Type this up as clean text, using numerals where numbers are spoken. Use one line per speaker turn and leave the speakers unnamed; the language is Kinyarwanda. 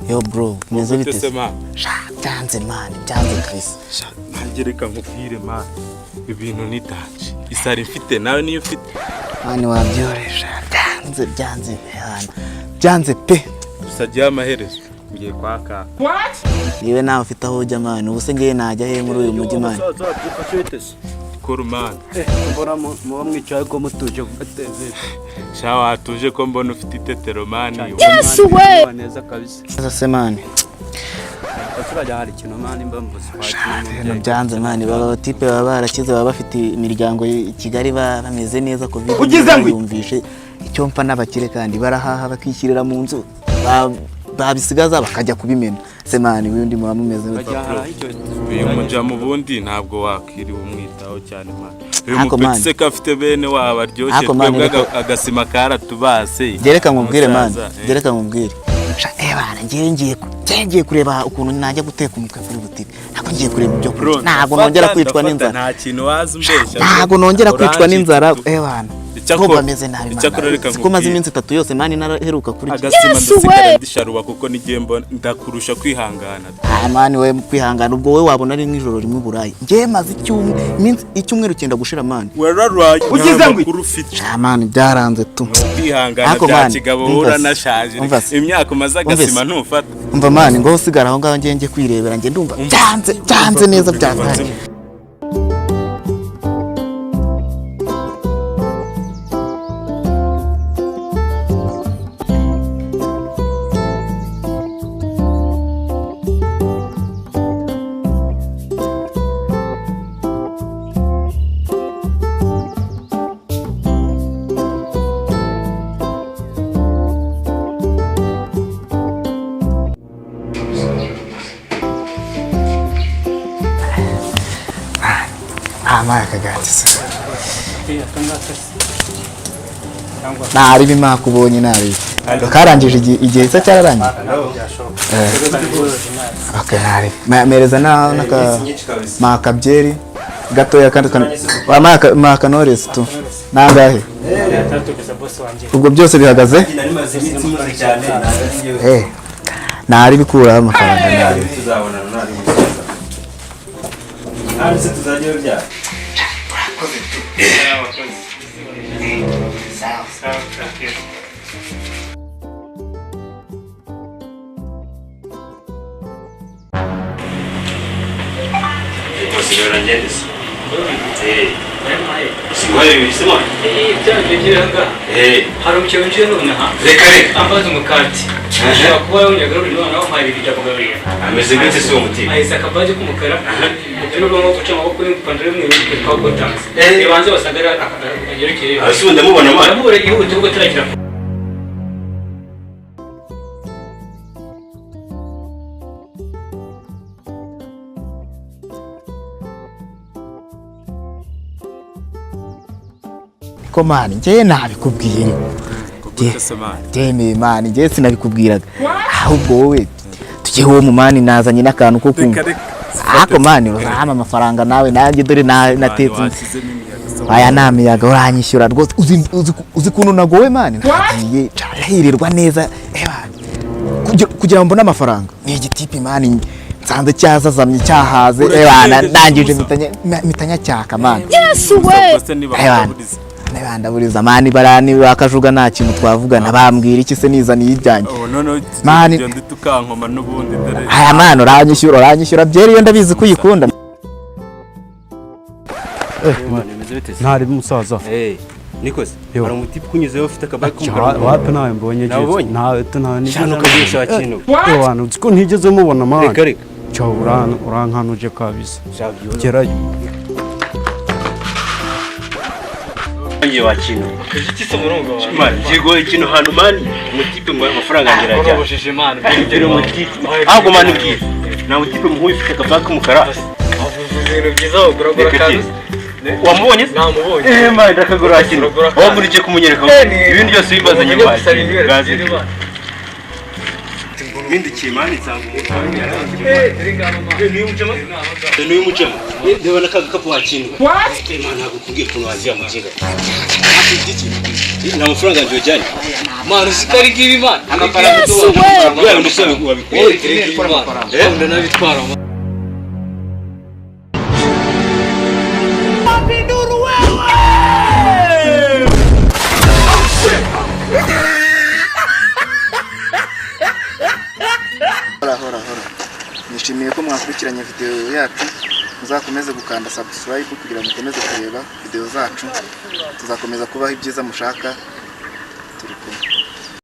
Yo bro, meze bite?
Sha,
byanze Chris.
Sha, ntangereka nkubwire man. Ibintu nitaje. Isari mfite nawe niyo ufite.
Mani wabyoresha. Byanze hana. Byanze pe.
Usajya amaherezo. Ngiye kwaka.
What?
Niwe nawe ufite aho ujya man. Ubuse ngiye najya he muri uyu mujyi man.
Korumani.
Mbona muba mwicaye ko mutuje kugateze.
Sha watuje ko mbona ufite itetero mani.
Yes we.
Neza kabisa.
Sasa mani.
Turajya hari kintu mani mbambuze.
Byanze mani baba tipe baba barakize baba bafite imiryango i Kigali bameze neza ko yumvishe icyo mfa n'abakire kandi barahaha bakishyirira mu nzu babisigaza bakajya kubimena se mani windi muba mumeze
uyu muja mu bundi ntabwo wakwiriwe umwitaho cyane mani uyu mupetse ka afite bene waba ryoshye twebwe agasima karatubase
gereka nkubwire mani gereka nkubwire bana ngiye kureba ukuntu najya guteka umutwe kuri butike nako ngiye kureba ibyo kurya ntago nongera kwicwa n'inzara
nta kintu wazi umbeshya
ntago nongera kwicwa n'inzara bana ko bameze nabi ko maze iminsi 3 yose mani naraheruka kuri
agasima ndasigara ndisharuba kuko nigembo ndakurusha kwihangana
mani we kwihangana ubwo we wabona ari nk'ijoro rimwe burayi ngiye maze icyumweru cyenda gushira mani
wararwaye
ugize ngo
urufite
mani byaranze tu
kwihangana bya kigabo hura nashaje imyaka umaze agasima ntufata
umva mani ngo usigara aho ngaho ngiye kwirebera ngiye ndumva byanze neza byanze Amaka gatse. Nari bimakubonye nabi. Karangije igihe cyo cyararangiye. Okay nari. Mereza naka makabyeri gatoya kandi wa maka Knowless tu. Nangahe? Ubwo byose bihagaze? Nari bikura amafaranga nari.
Hanze tuzajya bya. Considera Ngedes. Sigwari bisema.
Byagiranga. Hari umucyenje none ha.
Reka.
Ambaza umukati. Ashaka kuba yonyagaruri none aho mpari bijya kugaburira.
Ameze gute se umutima?
Ahise akabaje kumukara. Rero ngo guca amaboko n'ipandaro mwe kwa gotanze. Ibanze basagara agerekeye.
Asunda mubona mwana.
Amure ihutu ubwo turagira.
Komani ngiye nabikubwiye Jeme mani ngiye sinabikubwiraga ahubwo wowe tugiye uwo mumani nazanye n'akantu ko kumva ako mani urama amafaranga nawe nanjye dore natetse aya namiyaga uranyishyura rwose uzi kuntu nagowe mani nagiye hirirwa neza kugira ngo mbone amafaranga ni igitipi mani nsanze cyazazamye cyahaze bana ndangije mitanya cyaka mani
Yes we
Ndaburiza mani barani bakajuga nta kintu twavugana bambwira iki se nizaniye ijyanye
mani ndi tukankoma nubundi dore
aya mani uranyishyura byeri yo ndabizi kuyikunda
ntari musaza
Nikoze hari umutipe kunyuzeho ufite akabaki
wapi nawe mbonye nawe tunani
cyane kagisha bakino
abantu uziko ntigeze mubona mani reka cyo urankanuje kabisa gerayo
ngiye wakino iki murongo mani jigo ikintu hano mani umutipe mu amafaranga ngira cyane
ubujije mani
biri umutipe ahubwo mani bwiye na umutipe mu ufite akabaki umukara
ibintu byiza uguragura kandi
wamubonye
namubonye
mani ndakagura kino wamurije kumunyereka ibindi byose bibaze nyuma gazi mpindukiye mani nsanga umuntu wari yarangiye niyo mucamo ndeba n'akagapu wakinwe Imana ntabwo kubwiye ukuntu wagira amakinga nta mafaranga yanjye wajyanye
Mano sikari gibi man.
amafaranga tuba ndetse wabikuye
Ndanabitwara.
Hora nishimiye ko mwakurikiranye video yacu muzakomeze gukanda subscribe kugira ngo mukomeze kureba video zacu tuzakomeza kubaho ibyiza mushaka turi